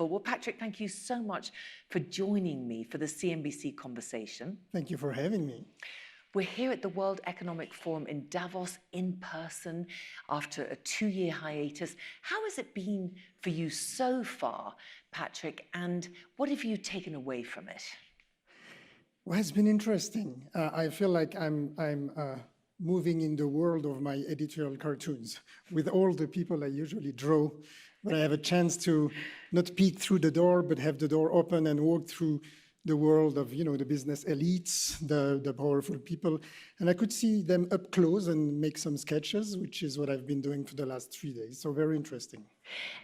wonderful. Well, Patrick, thank you so much for joining me for the CNBC conversation. Thank you for having me. We're here at the World Economic Forum in Davos in person after a 2-year hiatus. How has it been for you so far, Patrick, and what have you taken away from it? Well, it's been interesting. I feel like I'm moving in the world of my editorial cartoons with all the people I usually draw, but I have a chance to not peek through the door, but have the door open and walk through the world of, the business elites, the powerful people. And I could see them up close and make some sketches, which is what I've been doing for the last 3 days. So very interesting.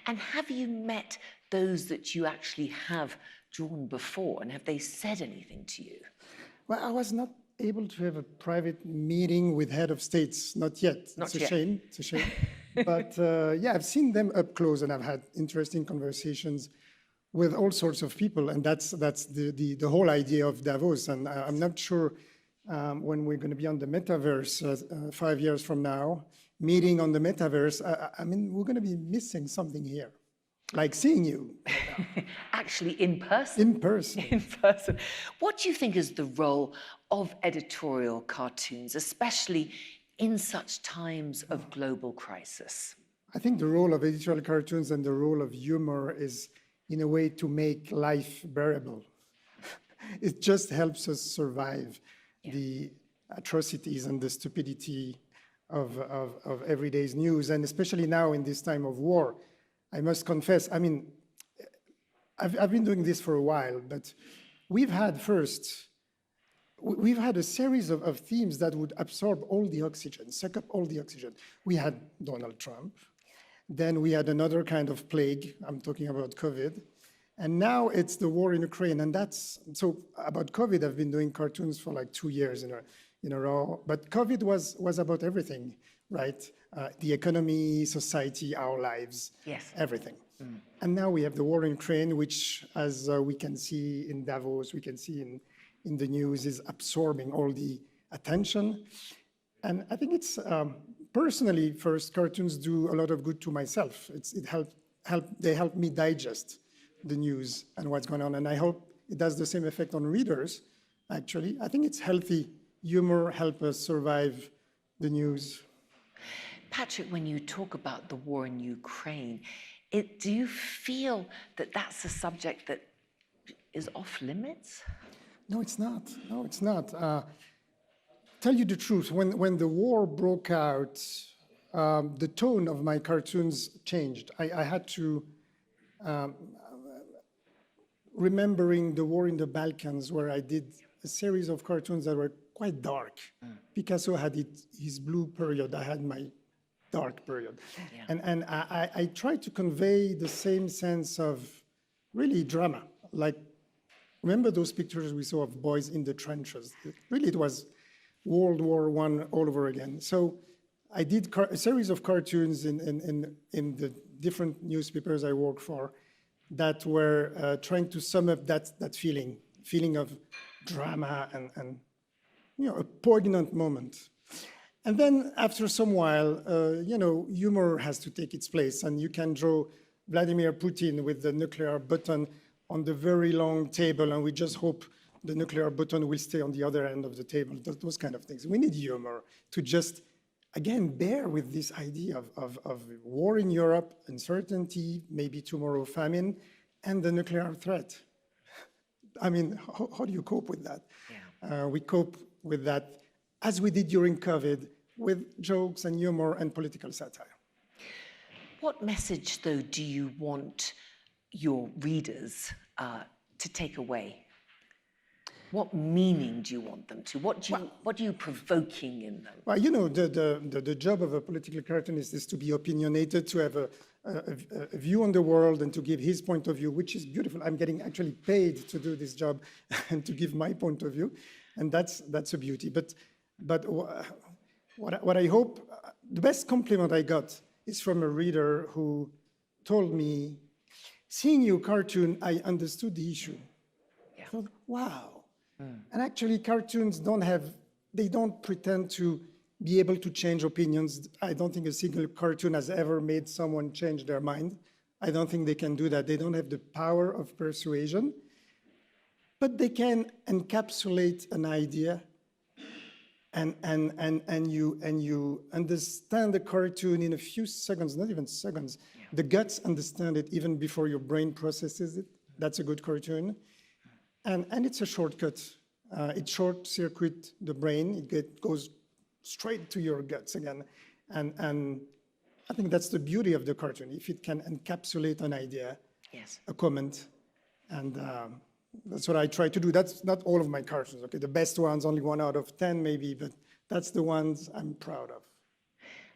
And have you met those that you actually have drawn before, and have they said anything to you? Well, I was not able to have a private meeting with head of states, not yet. Not it's yet. A shame, it's a shame. But yeah, I've seen them up close and I've had interesting conversations with all sorts of people, and that's the whole idea of Davos. And I'm not sure when we're going to be on the metaverse 5 years from now, meeting on the metaverse. I mean, we're going to be missing something here, like seeing you. Actually, in person. In person. In person. What do you think is the role of editorial cartoons, especially in such times of global crisis? I think the role of editorial cartoons and the role of humor is, in a way, to make life bearable. It just helps us survive the atrocities and the stupidity of everyday's news, and especially now in this time of war. I must confess, I mean, I've been doing this for a while, but we've had a series of themes that would absorb all the oxygen, suck up all the oxygen. We had Donald Trump. Then we had another kind of plague. I'm talking about COVID. And now it's the war in Ukraine. And so about COVID, I've been doing cartoons for like 2 years in a row. But COVID was about everything, right? The economy, society, our lives, everything. Mm. And now we have the war in Ukraine, which, as we can see in Davos, we can see in the news, is absorbing all the attention. And I think it's, personally, first, cartoons do a lot of good to myself. They help me digest the news and what's going on. And I hope it does the same effect on readers, actually. I think it's healthy. Humor helps us survive the news. Patrick, when you talk about the war in Ukraine, do you feel that that's a subject that is off limits? No, it's not. No, it's not. Tell you the truth, when the war broke out, the tone of my cartoons changed. I had to, remembering the war in the Balkans, where I did a series of cartoons that were quite dark. Picasso had his blue period, I had my dark period. Yeah. And I tried to convey the same sense of really drama. Like, remember those pictures we saw of boys in the trenches? Really, it was World War I all over again. So I did a series of cartoons in the different newspapers I worked for that were trying to sum up that feeling of drama and a poignant moment. And then after some while, humor has to take its place, and you can draw Vladimir Putin with the nuclear button on the very long table, and we just hope the nuclear button will stay on the other end of the table, those kind of things. We need humor to just, again, bear with this idea of war in Europe, uncertainty, maybe tomorrow famine, and the nuclear threat. I mean, how do you cope with that? Yeah. We cope with that, as we did during COVID, with jokes and humor and political satire. What message, though, do you want your readers to take away? What meaning do you want them to? What are you provoking in them? Well, the job of a political cartoonist is to be opinionated, to have a view on the world and to give his point of view, which is beautiful. I'm getting actually paid to do this job and to give my point of view, and that's a beauty. But what I hope, the best compliment I got is from a reader who told me, seeing your cartoon, I understood the issue. Yeah. I thought, wow. And actually, cartoons they don't pretend to be able to change opinions. I don't think a single cartoon has ever made someone change their mind. I don't think they can do that. They don't have the power of persuasion, but they can encapsulate an idea, and you understand the cartoon in a few seconds, not even seconds. The guts understand it even before your brain processes it. That's a good cartoon. And it's a shortcut. It short-circuits the brain. It goes straight to your guts again. And I think that's the beauty of the cartoon, if it can encapsulate an idea, Yes. a comment. And that's what I try to do. That's not all of my cartoons, okay? The best ones, only 1 out of 10 maybe, but that's the ones I'm proud of.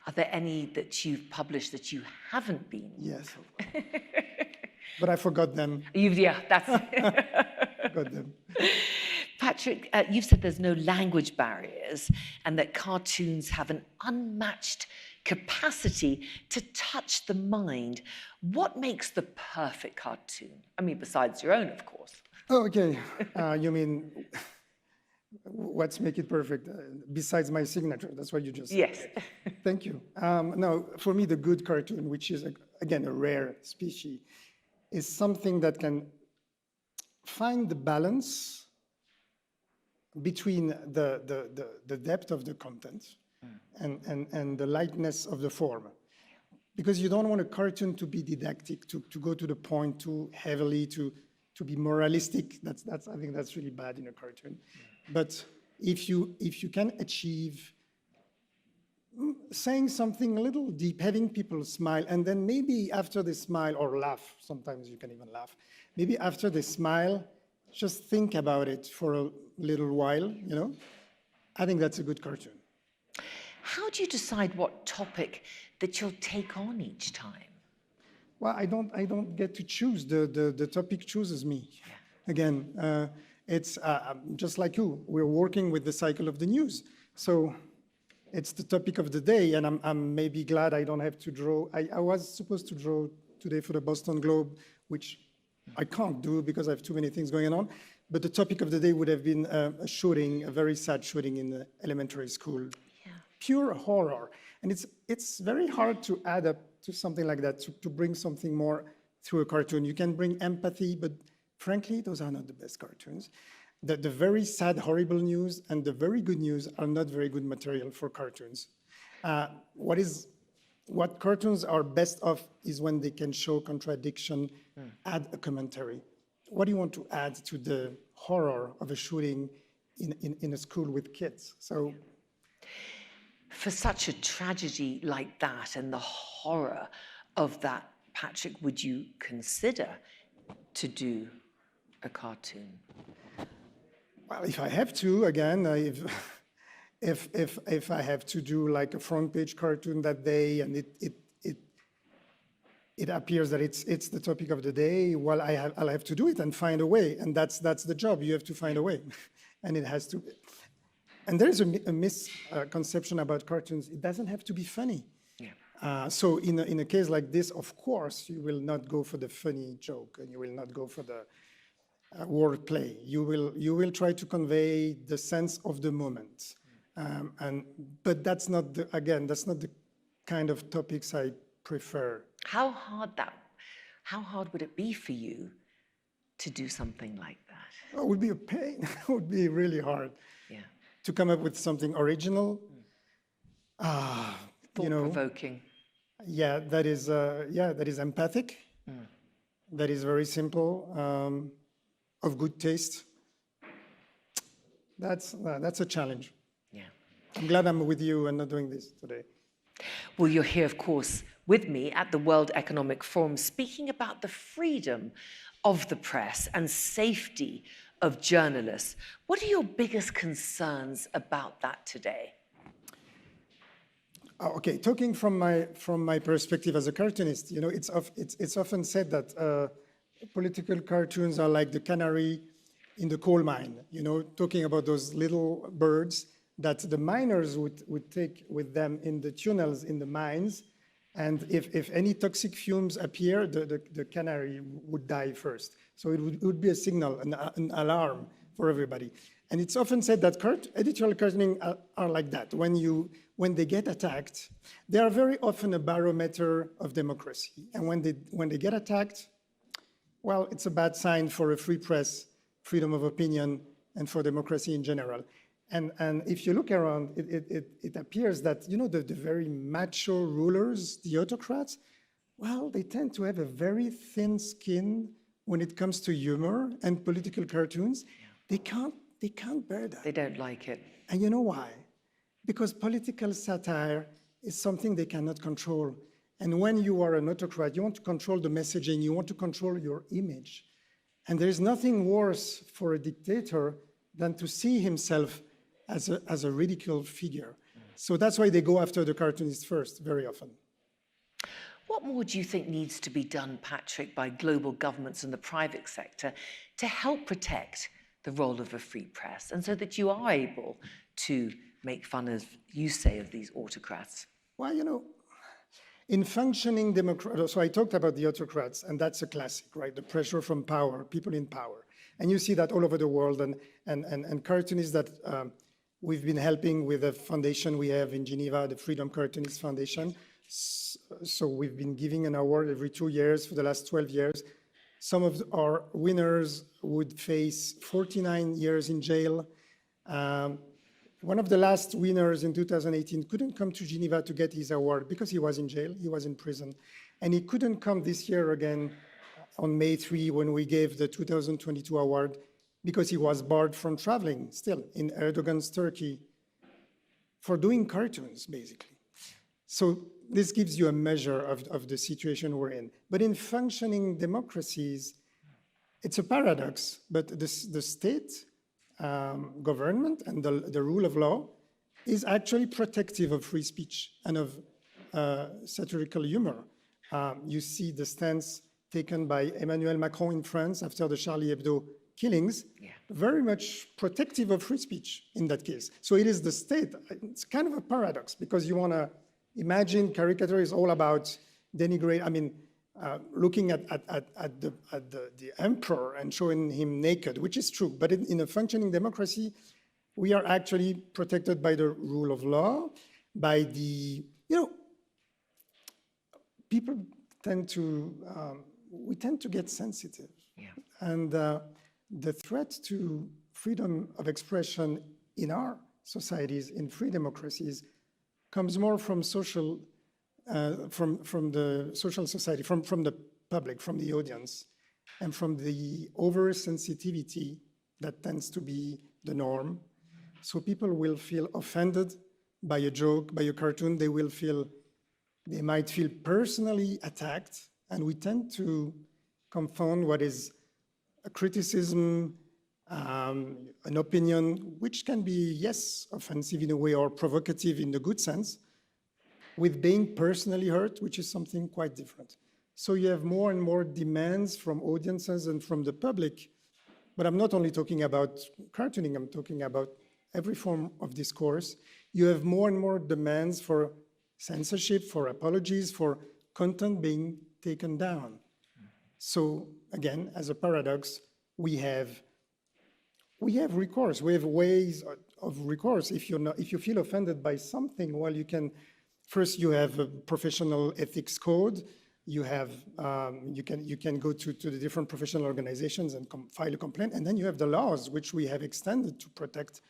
Are there any that you've published that you haven't been? Yes. But I forgot them. That's Forgot them. Patrick, you've said there's no language barriers and that cartoons have an unmatched capacity to touch the mind. What makes the perfect cartoon? I mean, besides your own, of course. Oh, okay. You mean, what's make it perfect? Besides my signature, that's what you just said. Yes. Thank you. No, for me, the good cartoon, which is, again, a rare species, is something that can find the balance between the depth of the content and the lightness of the form. Because you don't want a cartoon to be didactic, to go to the point too heavily, to be moralistic. I think that's really bad in a cartoon. But if you can achieve saying something a little deep, having people smile, and then maybe after they smile or laugh, sometimes you can even laugh, maybe after they smile, just think about it for a little while, you know? I think that's a good cartoon. How do you decide what topic that you'll take on each time? Well, I don't get to choose. The topic chooses me. Again, it's just like you. We're working with the cycle of the news. So it's the topic of the day, and I'm maybe glad I don't have to draw. I was supposed to draw today for the Boston Globe, which I can't do because I have too many things going on. But the topic of the day would have been a shooting, a very sad shooting in the elementary school. Yeah. Pure horror. And it's very hard to add up to something like that, to bring something more through a cartoon. You can bring empathy, but frankly, those are not the best cartoons. The very sad, horrible news and the very good news are not very good material for cartoons. What cartoons are best of is when they can show contradiction, add a commentary. What do you want to add to the horror of a shooting in a school with kids? So, for such a tragedy like that and the horror of that, Patrick, would you consider to do a cartoon? Well, if I have to, again, if I have to do like a front page cartoon that day and it appears that it's the topic of the day, well, I'll have to do it and find a way. And that's the job. You have to find a way. And it has to. And there is a misconception about cartoons. It doesn't have to be funny. Yeah. So in a case like this, of course, you will not go for the funny joke and you will not go for the word play. You will try to convey the sense of the moment. But that's not the kind of topics I prefer. How hard would it be for you to do something like that? It would be a pain. It would be really hard. Yeah. To come up with something original. Thought-provoking. Yeah, that is empathic. That is very simple, of good taste. That's a challenge. Yeah. I'm glad I'm with you and not doing this today. Well, you're here, of course, with me at the World Economic Forum, speaking about the freedom of the press and safety of journalists. What are your biggest concerns about that today? Okay, talking from my perspective as a cartoonist, it's often said that political cartoons are like the canary in the coal mine. Talking about those little birds that the miners would take with them in the tunnels in the mines, and if any toxic fumes appear, the canary would die first. So it would be a signal, an alarm for everybody. And it's often said that editorial cartooning are like that. When they get attacked, they are very often a barometer of democracy. And when they get attacked, well, it's a bad sign for a free press, freedom of opinion, and for democracy in general. And if you look around, it appears that, the very macho rulers, the autocrats, well, they tend to have a very thin skin when it comes to humor and political cartoons. They can't bear that. They don't like it. And you know why? Because political satire is something they cannot control. And when you are an autocrat, you want to control the messaging, you want to control your image. And there is nothing worse for a dictator than to see himself as a ridiculed figure. So that's why they go after the cartoonist first, very often. What more do you think needs to be done, Patrick, by global governments and the private sector to help protect the role of a free press, and so that you are able to make fun, as you say, of these autocrats? Well, in functioning democracy, so I talked about the autocrats, and that's a classic, right? The pressure from power, people in power. And you see that all over the world, and cartoonists that we've been helping with a foundation we have in Geneva, the Freedom Cartoonist Foundation. So we've been giving an award every 2 years for the last 12 years. Some of our winners would face 49 years in jail. One of the last winners in 2018 couldn't come to Geneva to get his award because he was in jail, he was in prison. And he couldn't come this year again on May 3 when we gave the 2022 award because he was barred from traveling still in Erdogan's Turkey for doing cartoons, basically. So this gives you a measure of the situation we're in. But in functioning democracies, it's a paradox, but the state government and the rule of law is actually protective of free speech and of satirical humor. You see the stance taken by Emmanuel Macron in France after the Charlie Hebdo killings, very much protective of free speech in that case. So it is the state. It's kind of a paradox because you want to imagine caricature is all about denigrate, looking at the emperor and showing him naked, which is true. But in a functioning democracy, we are actually protected by the rule of law, by the, people tend to, we tend to get sensitive. Yeah. And the threat to freedom of expression in our societies, in free democracies, comes more from social, from the social society, from the public, from the audience, and from the oversensitivity that tends to be the norm. So people will feel offended by a joke, by a cartoon. They might feel personally attacked, and we tend to confound what is a criticism, an opinion, which can be, yes, offensive in a way or provocative in the good sense, with being personally hurt, which is something quite different. So you have more and more demands from audiences and from the public, but I'm not only talking about cartooning, I'm talking about every form of discourse. You have more and more demands for censorship, for apologies, for content being taken down. So again, as a paradox, we have recourse. We have ways of recourse. If you feel offended by something, well, you can. First, you have a professional ethics code. You have you can go to the different professional organizations and file a complaint, and then you have the laws which we have extended to protect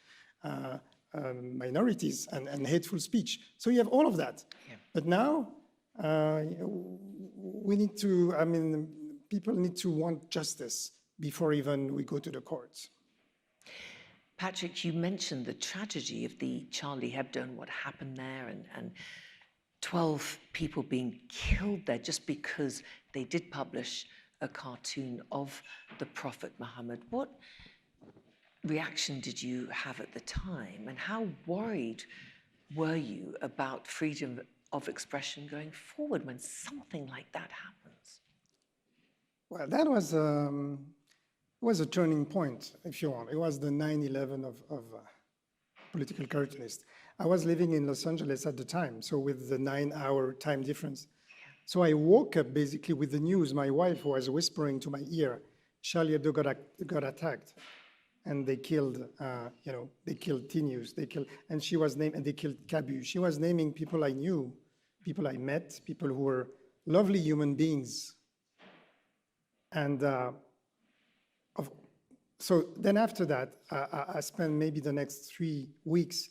minorities and hateful speech. So you have all of that. Yeah. But now we need to. People need to want justice before even we go to the courts. Patrick, you mentioned the tragedy of the Charlie Hebdo and what happened there, and 12 people being killed there just because they did publish a cartoon of the Prophet Muhammad. What reaction did you have at the time, and how worried were you about freedom of expression going forward when something like that happens? Well, that was a turning point, if you want. It was the 9/11 of political cartoonists. I was living in Los Angeles at the time, so with the 9-hour time difference. So I woke up basically with the news. My wife was whispering to my ear, Charlie Hebdo got attacked. and they killed, they killed Tinius, and she was named, and they killed Cabu. She was naming people I knew, people I met, people who were lovely human beings. And so then after that, I spent maybe the next 3 weeks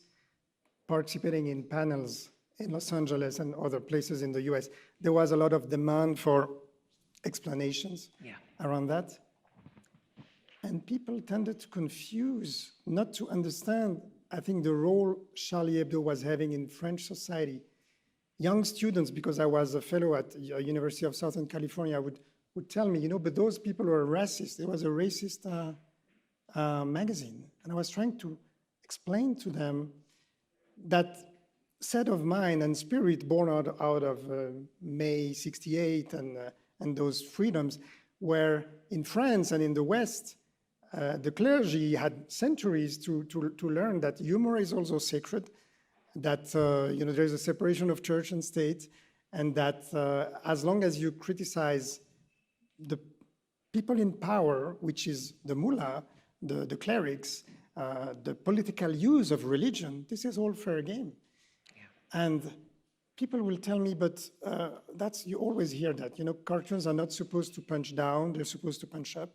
participating in panels in Los Angeles and other places in the US. There was a lot of demand for explanations around that. And people tended to confuse, not to understand, I think, the role Charlie Hebdo was having in French society. Young students, because I was a fellow at University of Southern California, would tell me, but those people were racist. It was a racist magazine. And I was trying to explain to them that set of mind and spirit born out of May 68 and those freedoms, where in France and in the West, the clergy had centuries to learn that humor is also sacred, that there's a separation of church and state, and that as long as you criticize the people in power, which is the mullah, the clerics, the political use of religion, this is all fair game. And people will tell me, but you always hear that, cartoons are not supposed to punch down, they're supposed to punch up.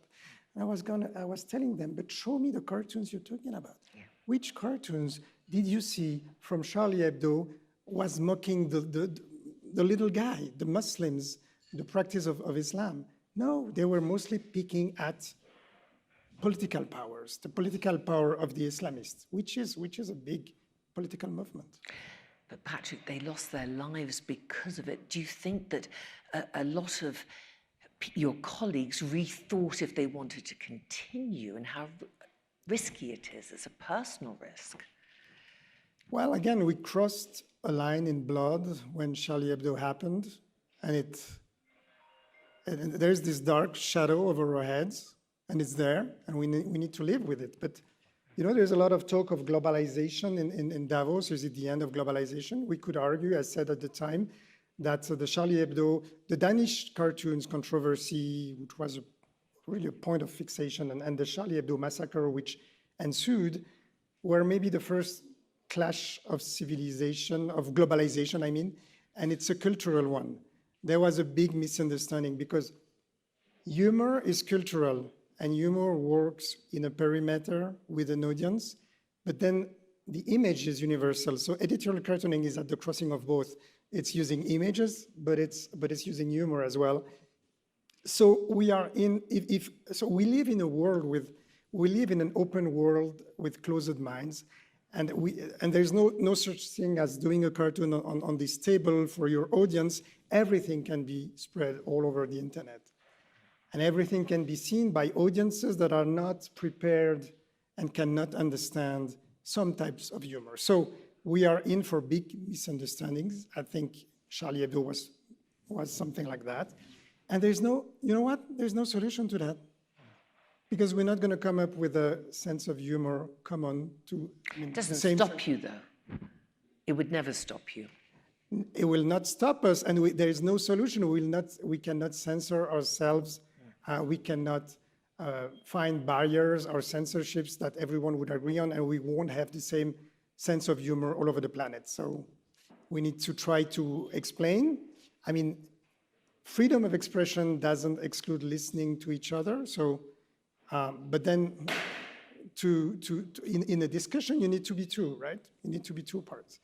And I was telling them, but show me the cartoons you're talking about. Which cartoons did you see from Charlie Hebdo was mocking the little guy, the Muslims, the practice of Islam? No, they were mostly picking at political powers, the political power of the Islamists, which is a big political movement. But Patrick, they lost their lives because of it. Do you think that a lot of your colleagues rethought if they wanted to continue and how risky it is? It's a personal risk. Well, again, we crossed a line in blood when Charlie Hebdo happened, and there's this dark shadow over our heads, and it's there, and we need to live with it. But there's a lot of talk of globalization in Davos. Is it the end of globalization? We could argue, I said at the time, that the Charlie Hebdo, the Danish cartoons controversy, which was really a point of fixation, and the Charlie Hebdo massacre, which ensued, were maybe the first clash of civilization, of globalization, I mean, and it's a cultural one. There was a big misunderstanding because humor is cultural, and humor works in a perimeter with an audience, but then the image is universal. So editorial cartooning is at the crossing of both. It's using images, but it's using humor as well. So we are so we live in a world we live in an open world with closed minds, and there's no such thing as doing a cartoon on this table for your audience. Everything can be spread all over the internet. And everything can be seen by audiences that are not prepared and cannot understand some types of humor. So we are in for big misunderstandings. I think Charlie Hebdo was something like that. And there's there's no solution to that. Because we're not going to come up with a sense of humor common to... It doesn't stop you, though. It would never stop you. It will not stop us, and there is no solution. We cannot censor ourselves. We cannot find barriers or censorships that everyone would agree on, and we won't have the same sense of humor all over the planet. So we need to try to explain. I mean, freedom of expression doesn't exclude listening to each other. So, but then in a discussion, you need to be two, right? You need to be two parts.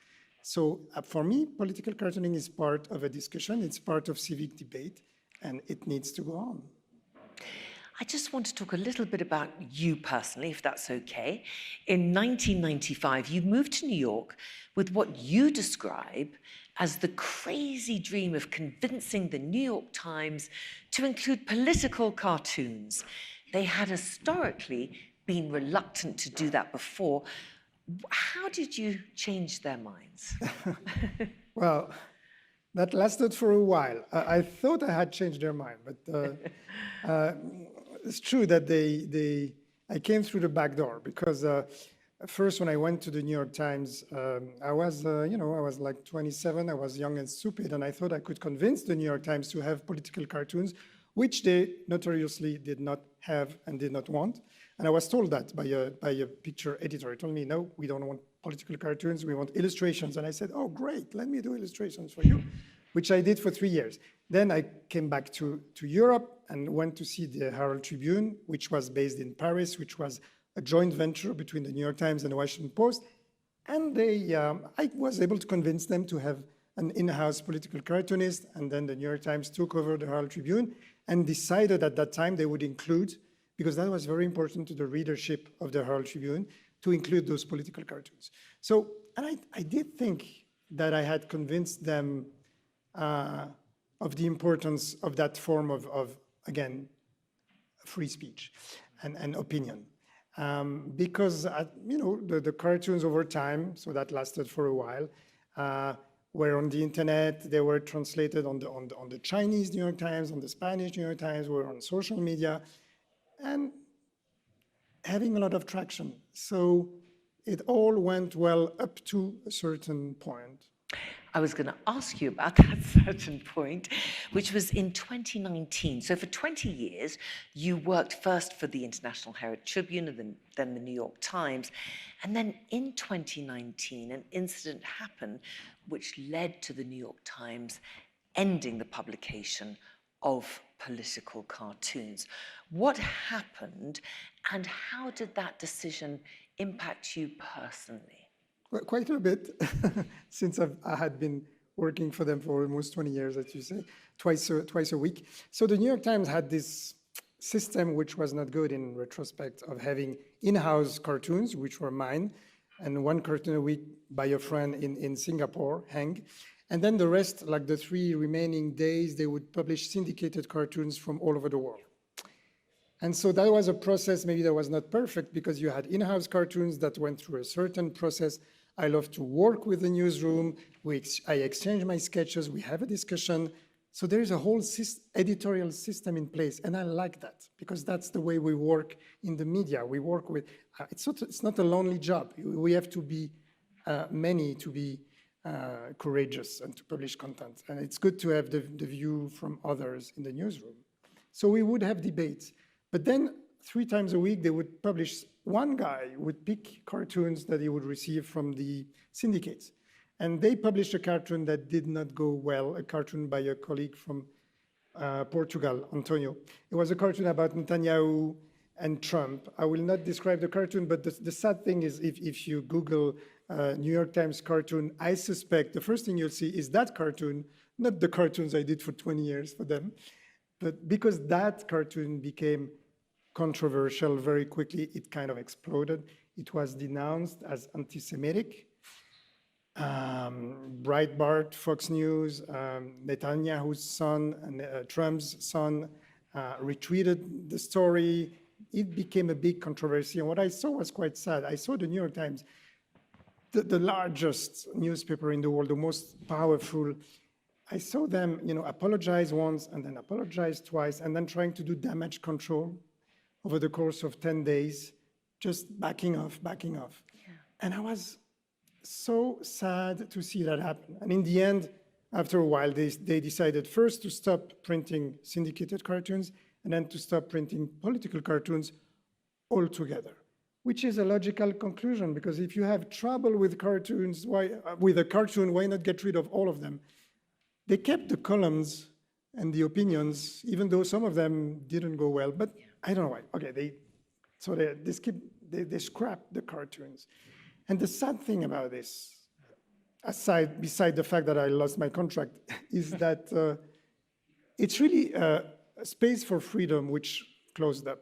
So for me, political cartooning is part of a discussion. It's part of civic debate, and it needs to go on. I just want to talk a little bit about you personally, if that's okay. In 1995, you moved to New York with what you describe as the crazy dream of convincing the New York Times to include political cartoons. They had historically been reluctant to do that before. How did you change their minds? Well, that lasted for a while. I thought I had changed their mind, but it's true that I came through the back door because first when I went to the New York Times, I was like 27, I was young and stupid, and I thought I could convince the New York Times to have political cartoons which they notoriously did not have and did not want. And I was told that by a picture editor. He told me, no, we don't want political cartoons, we want illustrations. And I said, oh, great, let me do illustrations for you, which I did for 3 years. Then I came back to Europe and went to see the Herald Tribune, which was based in Paris, which was a joint venture between the New York Times and the Washington Post. And I was able to convince them to have an in-house political cartoonist, and then the New York Times took over the Herald Tribune and decided at that time they would include, because that was very important to the readership of the Herald Tribune, to include those political cartoons. So, and I did think that I had convinced them of the importance of that form of again, free speech and opinion. Because, the cartoons over time, so that lasted for a while, were on the internet, they were translated on the Chinese New York Times, on the Spanish New York Times, were on social media, and having a lot of traction. So it all went well up to a certain point. I was going to ask you about that certain point, which was in 2019. So for 20 years, you worked first for the International Herald Tribune and then the New York Times. And then in 2019, an incident happened which led to the New York Times ending the publication of political cartoons. What happened, and how did that decision impact you personally? Quite a bit, since I had been working for them for almost 20 years, as you say, twice a week. So the New York Times had this system, which was not good in retrospect, of having in-house cartoons, which were mine, and one cartoon a week by a friend in Singapore, Heng. And then the rest, like the 3 remaining days, they would publish syndicated cartoons from all over the world. And so that was a process, maybe that was not perfect, because you had in-house cartoons that went through a certain process. I love to work with the newsroom. I exchange my sketches. We have a discussion. So there is a whole editorial system in place. And I like that, because that's the way we work in the media. We work with, it's not a lonely job. We have to be many to be courageous and to publish content. And it's good to have the view from others in the newsroom. So we would have debates. But then 3 times a week, they would publish, one guy would pick cartoons that he would receive from the syndicates. And they published a cartoon that did not go well, a cartoon by a colleague from Portugal, Antonio. It was a cartoon about Netanyahu and Trump. I will not describe the cartoon, but the sad thing is if you Google New York Times cartoon, I suspect the first thing you'll see is that cartoon, not the cartoons I did for 20 years for them. But because that cartoon became controversial very quickly, it kind of exploded. It was denounced as anti-Semitic. Breitbart, Fox News, Netanyahu's son, and Trump's son retweeted the story. It became a big controversy. And what I saw was quite sad. I saw the New York Times, the largest newspaper in the world, the most powerful. I saw them, apologize once and then apologize twice, and then trying to do damage control over the course of 10 days, just backing off. Yeah. And I was so sad to see that happen. And in the end, after a while, they decided first to stop printing syndicated cartoons and then to stop printing political cartoons altogether, which is a logical conclusion, because if you have trouble with cartoons, with a cartoon, why not get rid of all of them? They kept the columns and the opinions, even though some of them didn't go well, but I don't know why. Okay, they scrapped the cartoons. And the sad thing about this, beside the fact that I lost my contract, is that it's really a space for freedom which closed up.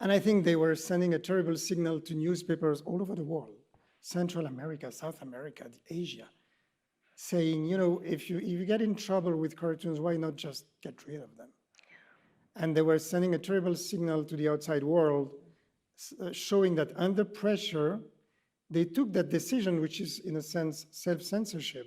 And I think they were sending a terrible signal to newspapers all over the world, Central America, South America, Asia, saying, if you get in trouble with cartoons, why not just get rid of them? And they were sending a terrible signal to the outside world, showing that under pressure, they took that decision, which is, in a sense, self-censorship,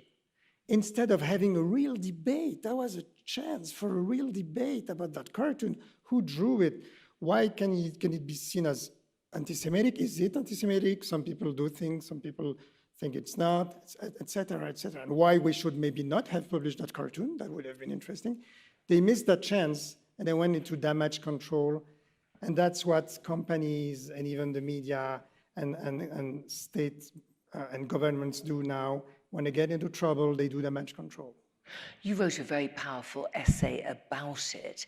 instead of having a real debate. That was a chance for a real debate about that cartoon. Who drew it? Why can it be seen as anti-Semitic? Is it anti-Semitic? Some people do think, some people think it's not, et cetera, et cetera. And why we should maybe not have published that cartoon. That would have been interesting. They missed that chance and they went into damage control. And that's what companies and even the media and states and governments do now. When they get into trouble, they do damage control. You wrote a very powerful essay about it,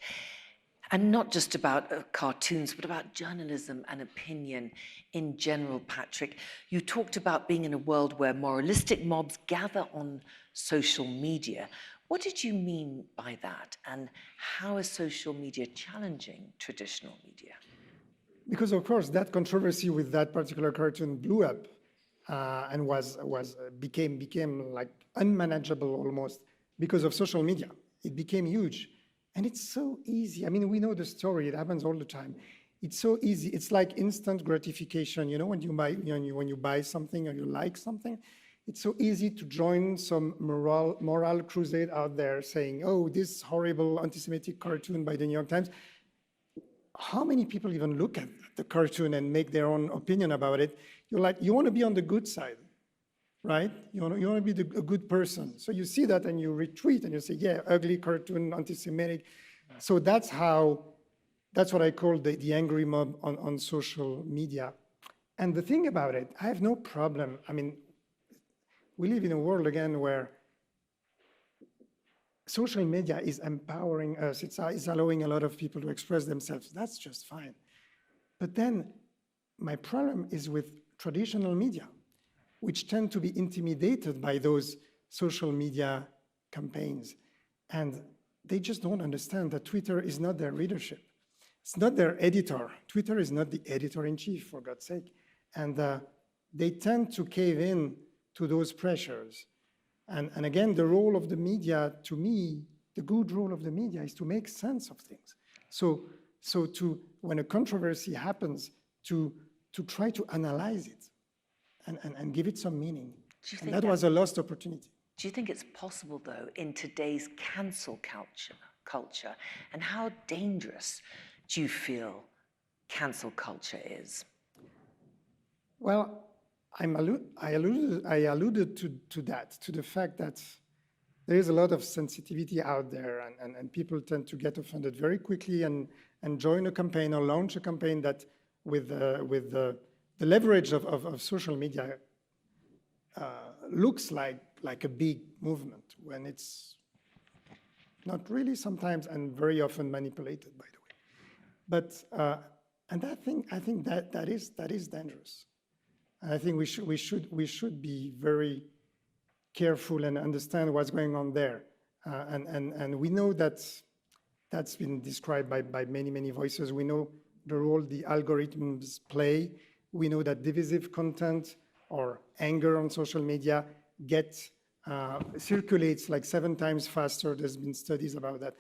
and not just about cartoons, but about journalism and opinion in general, Patrick. You talked about being in a world where moralistic mobs gather on social media. What did you mean by that, and how is social media challenging traditional media? Because of course that controversy with that particular cartoon blew up and became like unmanageable almost because of social media. It became huge, and it's so easy. I mean, we know the story. It happens all the time. It's so easy. It's like instant gratification. You know, when you buy something or you like something, it's so easy to join some moral crusade out there saying, "Oh, this horrible anti-Semitic cartoon by the New York Times." How many people even look at the cartoon and make their own opinion about it? You're like, you want to be on the good side, right? You want to be a good person. So you see that and you retweet and you say, yeah, ugly cartoon, anti-Semitic. So that's what I call the angry mob on social media. And the thing about it, I have no problem. I mean, we live in a world again where social media is empowering us. It's allowing a lot of people to express themselves. That's just fine. But then my problem is with traditional media, which tend to be intimidated by those social media campaigns. And they just don't understand that Twitter is not their readership. It's not their editor. Twitter is not the editor-in-chief, for God's sake. And they tend to cave in to those pressures. And again, the role of the media, to me, the good role of the media is to make sense of things. So when a controversy happens, to try to analyze it and give it some meaning. And that was a lost opportunity. Do you think it's possible, though, in today's cancel culture, and how dangerous do you feel cancel culture is? Well, I alluded to that, to the fact that there is a lot of sensitivity out there, and people tend to get offended very quickly and join a campaign or launch a campaign that, with the leverage of social media, looks like a big movement when it's not really sometimes, and very often manipulated, by the way. But and I think that is dangerous. And I think we should be very careful and understand what's going on there. And we know that's been described by many voices. We know the role the algorithms play. We know that divisive content or anger on social media circulates like 7 times faster. There's been studies about that.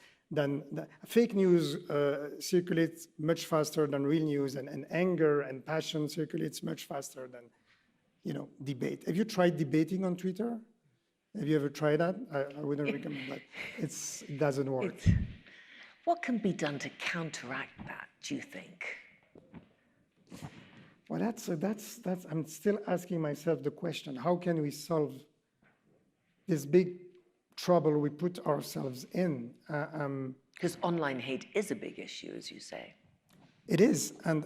Fake news circulates much faster than real news, and anger and passion circulates much faster than, debate. Have you tried debating on Twitter? Have you ever tried that? I wouldn't recommend that. It doesn't work. What can be done to counteract that, do you think? Well, that's I'm still asking myself the question: how can we solve this big trouble we put ourselves in? Because online hate is a big issue, as you say. It is, and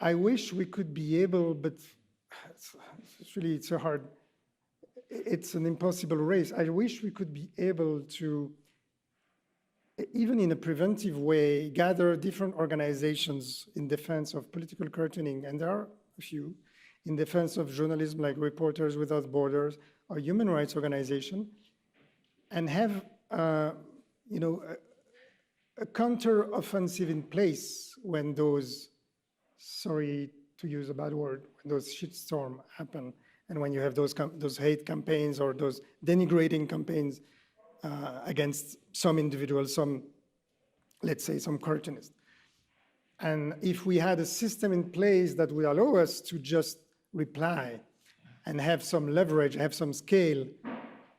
I wish we could be able, but it's an impossible race. I wish we could be able to, even in a preventive way, gather different organizations in defense of political cartooning, and there are a few, in defense of journalism, like Reporters Without Borders or human rights organization, and have a counter-offensive in place when those, sorry to use a bad word, when those shitstorm happen, and when you have those hate campaigns or those denigrating campaigns against some individuals, let's say some cartoonists. And if we had a system in place that would allow us to just reply and have some leverage, have some scale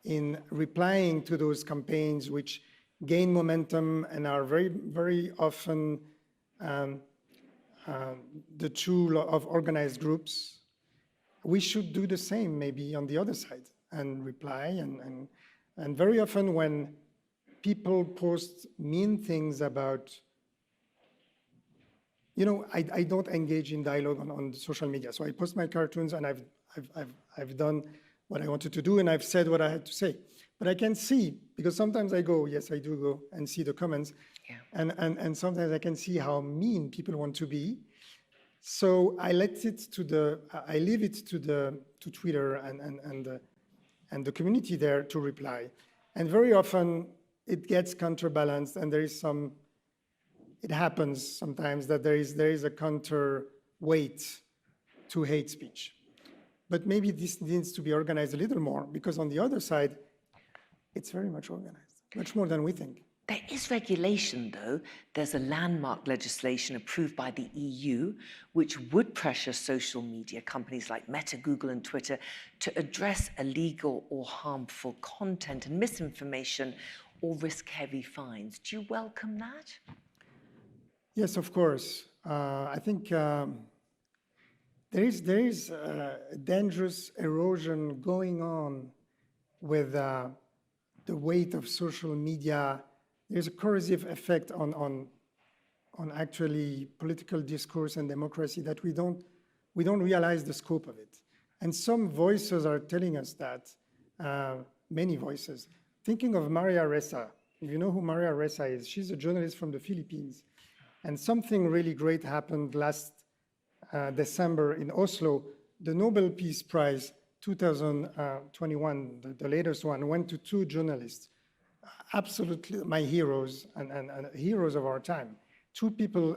in replying to those campaigns, which gain momentum and are very, very often the tool of organized groups, we should do the same maybe on the other side and reply and And very often when people post mean things about, I don't engage in dialogue on social media. So I post my cartoons and I've done what I wanted to do and I've said what I had to say. But I can see, because sometimes I go, yes, I do go and see the comments. Yeah. And sometimes I can see how mean people want to be. So I leave it to Twitter and the community there to reply. And very often it gets counterbalanced, and it happens sometimes that there is a counterweight to hate speech. But maybe this needs to be organized a little more, because on the other side, it's very much organized, much more than we think. There is regulation, though. There's a landmark legislation approved by the EU, which would pressure social media companies like Meta, Google, and Twitter to address illegal or harmful content and misinformation or risk heavy fines. Do you welcome that? Yes, of course. I think there is dangerous erosion going on with the weight of social media. There's a corrosive effect on actually political discourse and democracy that we don't realize the scope of it. And some voices are telling us that, many voices. Thinking of Maria Ressa, if you know who Maria Ressa is, she's a journalist from the Philippines. And something really great happened last December in Oslo. The Nobel Peace Prize 2021, the latest one, went to two journalists. Absolutely my heroes and heroes of our time. Two people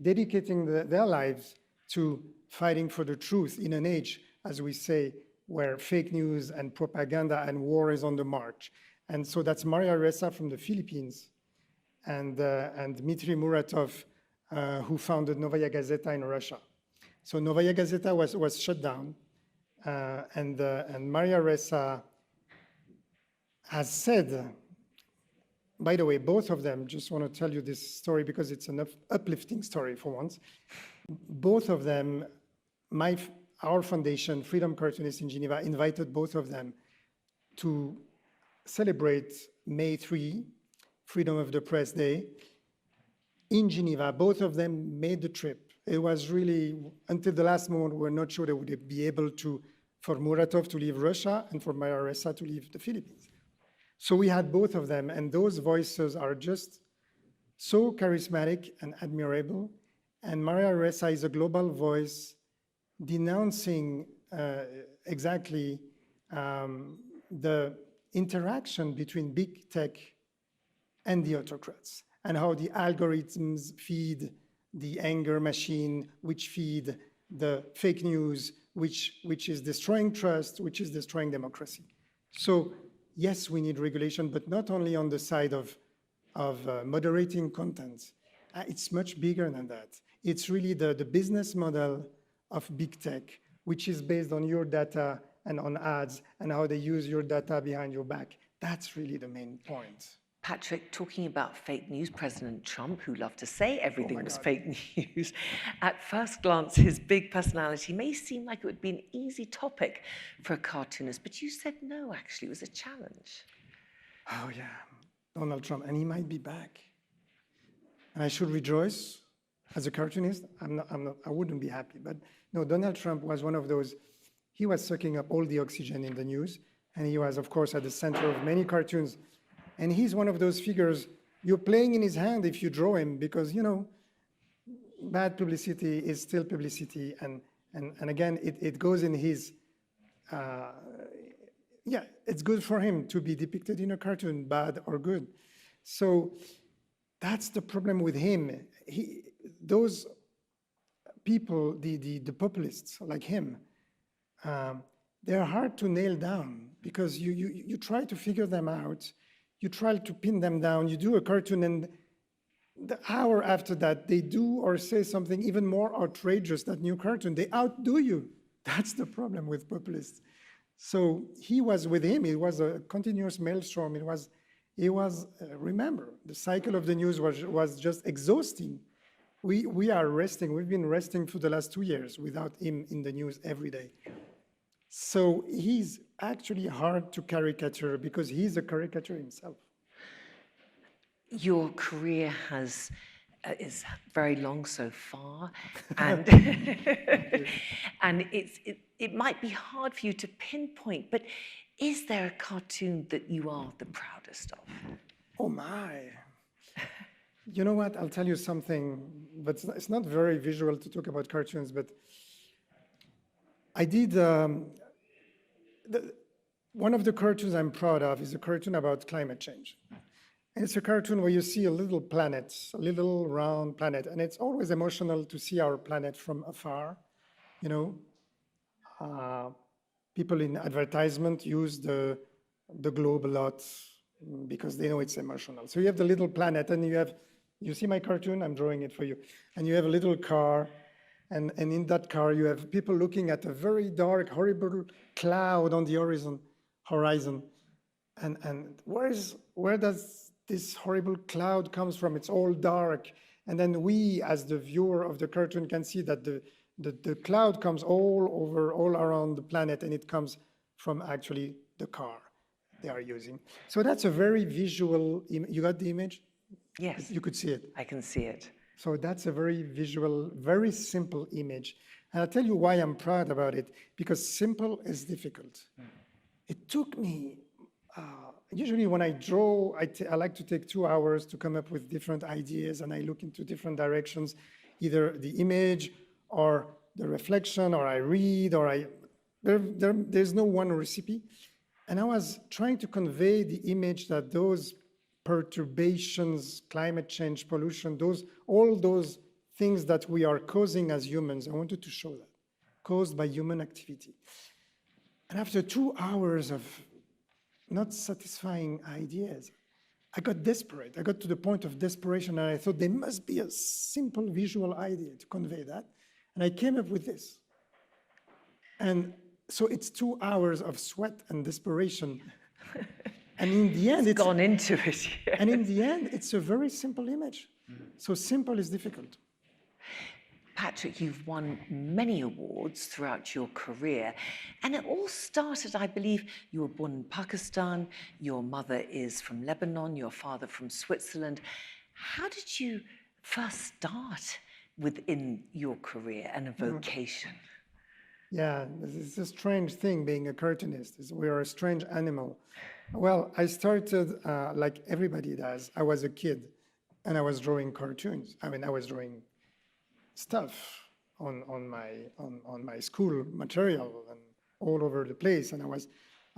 dedicating their lives to fighting for the truth in an age, as we say, where fake news and propaganda and war is on the march. And so that's Maria Ressa from the Philippines and Dmitry Muratov, who founded Novaya Gazeta in Russia. So Novaya Gazeta was shut down, and Maria Ressa has said, by the way, both of them, just want to tell you this story because it's an uplifting story for once. Both of them, our foundation, Freedom Cartoonists in Geneva, invited both of them to celebrate May 3, Freedom of the Press Day, in Geneva. Both of them made the trip. It was really, until the last moment, we were not sure they would be able to, for Muratov to leave Russia and for Maria Ressa to leave the Philippines. So we had both of them, and those voices are just so charismatic and admirable. And Maria Ressa is a global voice denouncing exactly the interaction between big tech and the autocrats, and how the algorithms feed the anger machine, which feed the fake news, which is destroying trust, which is destroying democracy. So yes, we need regulation, but not only on the side of moderating content. It's much bigger than that. It's really the business model of big tech, which is based on your data and on ads and how they use your data behind your back. That's really the main point. Patrick, talking about fake news, President Trump, who loved to say everything was fake news, at first glance, his big personality may seem like it would be an easy topic for a cartoonist, but you said no, actually, it was a challenge. Oh yeah, Donald Trump, and he might be back. And I should rejoice as a cartoonist. I wouldn't be happy, but no, Donald Trump was one of those, he was sucking up all the oxygen in the news, and he was, of course, at the center of many cartoons. And he's one of those figures you're playing in his hand if you draw him, because, bad publicity is still publicity. And again, it goes in his, it's good for him to be depicted in a cartoon, bad or good. So that's the problem with him. Those people, the populists like him, they're hard to nail down because you try to figure them out. You try to pin them down, you do a cartoon, and the hour after that, they do or say something even more outrageous than your cartoon. They outdo you. That's the problem with populists. So he was with him, it was a continuous maelstrom. It was remember, the cycle of the news was just exhausting. We are resting, we've been resting for the last 2 years without him in the news every day. So he's actually hard to caricature because he's a caricature himself. Your career is very long so far, and and it might be hard for you to pinpoint, but is there a cartoon that you are the proudest of? Oh my. You know what? I'll tell you something, but it's not very visual to talk about cartoons, but I did, one of the cartoons I'm proud of is a cartoon about climate change. And it's a cartoon where you see a little planet, a little round planet, and it's always emotional to see our planet from afar. You know, people in advertisement use the globe a lot because they know it's emotional. So you have the little planet, and you see my cartoon, I'm drawing it for you, and you have a little car, and in that car you have people looking at a very dark, horrible cloud on the horizon, and where does this horrible cloud comes from? It's all dark, and then we, as the viewer of the cartoon, can see that the cloud comes all around the planet, and it comes from actually the car they are using. So that's a very visual. You got the image? Yes. You could see it. I can see it. So that's a very visual, very simple image. And I'll tell you why I'm proud about it, because simple is difficult. It took me, usually when I draw, I like to take 2 hours to come up with different ideas, and I look into different directions, either the image or the reflection, or I read, or there's no one recipe. And I was trying to convey the image that those perturbations, climate change, pollution, all those things that we are causing as humans, I wanted to show that, caused by human activity. And after 2 hours of not satisfying ideas, I got desperate. I got to the point of desperation, and I thought there must be a simple visual idea to convey that. And I came up with this. And so it's 2 hours of sweat and desperation. And in the end, it's gone into it. Yeah. And in the end, it's a very simple image. So simple is difficult. Patrick, you've won many awards throughout your career, and it all started, I believe, you were born in Pakistan, your mother is from Lebanon, your father from Switzerland. How did you first start within your career and a vocation? Yeah, it's a strange thing being a cartoonist. We are a strange animal. Well, I started like everybody does. I was a kid, and I was drawing cartoons. I mean, I was drawing stuff on my school material and all over the place. And I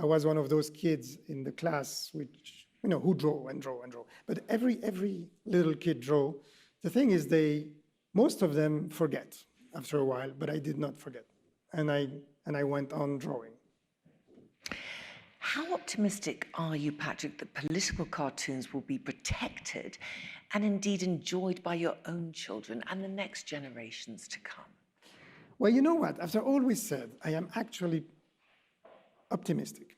was one of those kids in the class which who draw and draw and draw. But every little kid draw. The thing is, most of them forget after a while, but I did not forget. And I went on drawing. How optimistic are you, Patrick, that political cartoons will be protected and indeed enjoyed by your own children and the next generations to come? Well, you know what? After all we said, I am actually optimistic,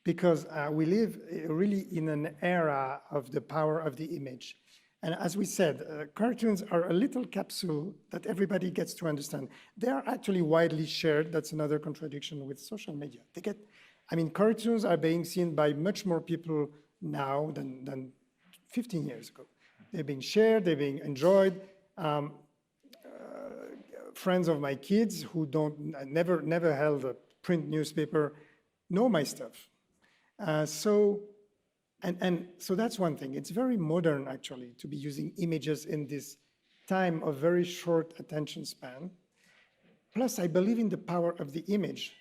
because we live really in an era of the power of the image. And as we said, cartoons are a little capsule that everybody gets to understand. They are actually widely shared. That's another contradiction with social media. Cartoons are being seen by much more people now than 15 years ago. They're being shared, they're being enjoyed. Friends of my kids who never held a print newspaper know my stuff. So that's one thing. It's very modern, actually, to be using images in this time of very short attention span. Plus, I believe in the power of the image,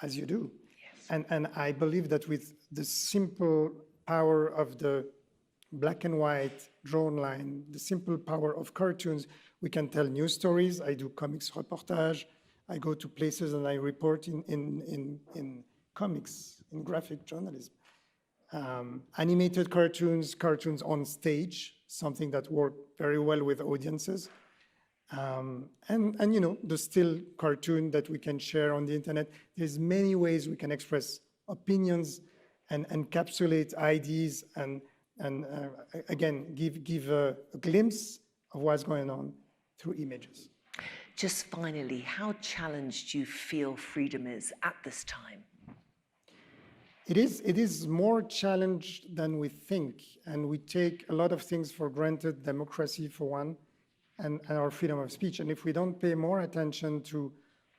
as you do. Yes. And I believe that with the simple power of the black and white drawn line, the simple power of cartoons, we can tell news stories. I do comics reportage. I go to places and I report in comics, in graphic journalism. Animated cartoons on stage, something that worked very well with audiences. The still cartoon that we can share on the internet. There's many ways we can express opinions and encapsulate ideas and again, give a glimpse of what's going on through images. Just finally, how challenged do you feel freedom is at this time? It is more challenged than we think, and we take a lot of things for granted, democracy for one, and our freedom of speech. And if we don't pay more attention to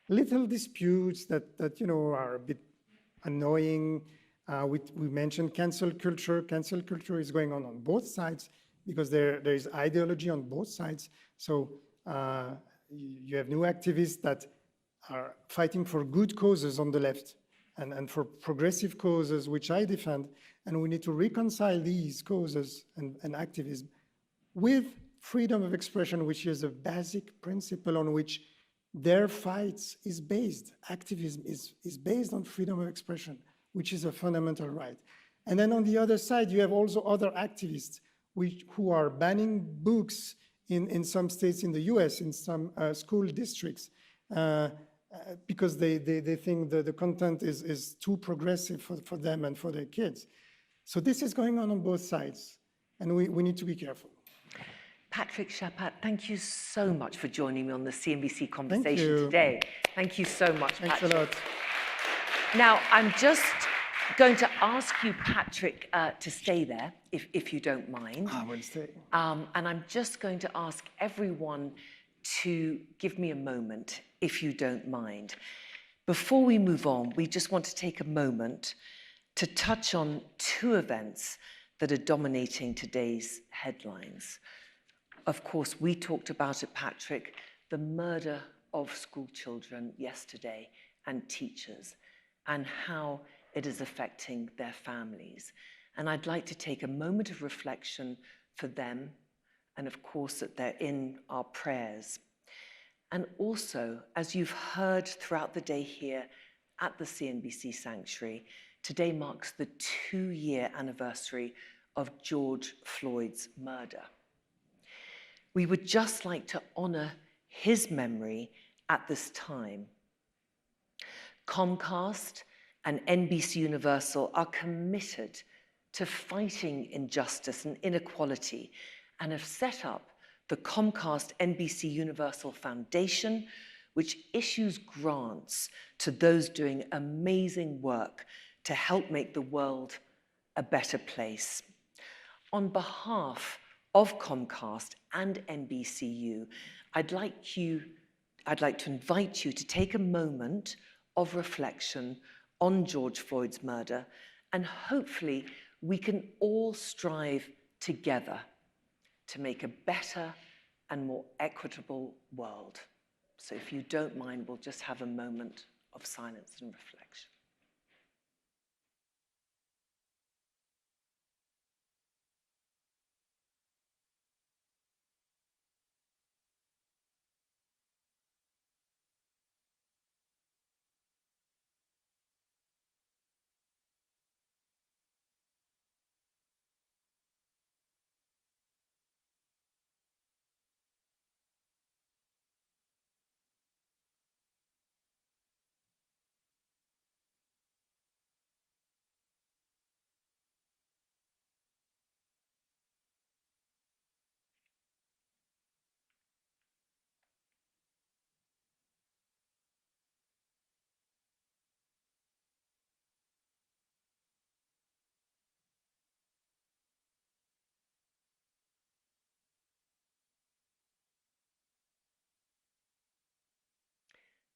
little disputes that you know are a bit annoying, we mentioned cancel culture. Cancel culture is going on both sides because there is ideology on both sides. So you have new activists that are fighting for good causes on the left and for progressive causes, which I defend. And we need to reconcile these causes and activism with freedom of expression, which is a basic principle on which their fights is based. Activism is based on freedom of expression, which is a fundamental right. And then on the other side, you have also other activists who are banning books in some states in the US, in some school districts, because they think the content is too progressive for them and for their kids. So this is going on both sides, and we need to be careful. Patrick Chapat, thank you so much for joining me on the CNBC conversation Thank you. today. Thank you so much, Thanks Patrick. a lot. Now, I'm just going to ask you, Patrick, to stay there, if you don't mind. I will stay. And I'm just going to ask everyone to give me a moment, if you don't mind. Before we move on, we just want to take a moment to touch on two events that are dominating today's headlines. Of course, we talked about it, Patrick, the murder of school children yesterday and teachers, and how it is affecting their families. And I'd like to take a moment of reflection for them, and of course that they're in our prayers. And also, as you've heard throughout the day here at the CNBC Sanctuary, today marks the 2-year anniversary of George Floyd's murder. We would just like to honor his memory at this time. Comcast and NBC Universal are committed to fighting injustice and inequality and have set up the Comcast NBC Universal Foundation, which issues grants to those doing amazing work to help make the world a better place. On behalf of Comcast and NBCU, I'd like to invite you to take a moment of reflection on George Floyd's murder, and hopefully we can all strive together to make a better and more equitable world. So if you don't mind, we'll just have a moment of silence and reflection.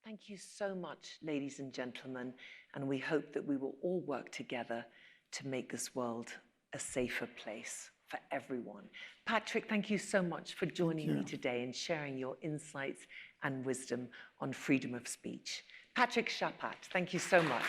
Thank you so much, ladies and gentlemen, and we hope that we will all work together to make this world a safer place for everyone. Patrick, thank you so much for joining me today and sharing your insights and wisdom on freedom of speech. Patrick Chapat, thank you so much.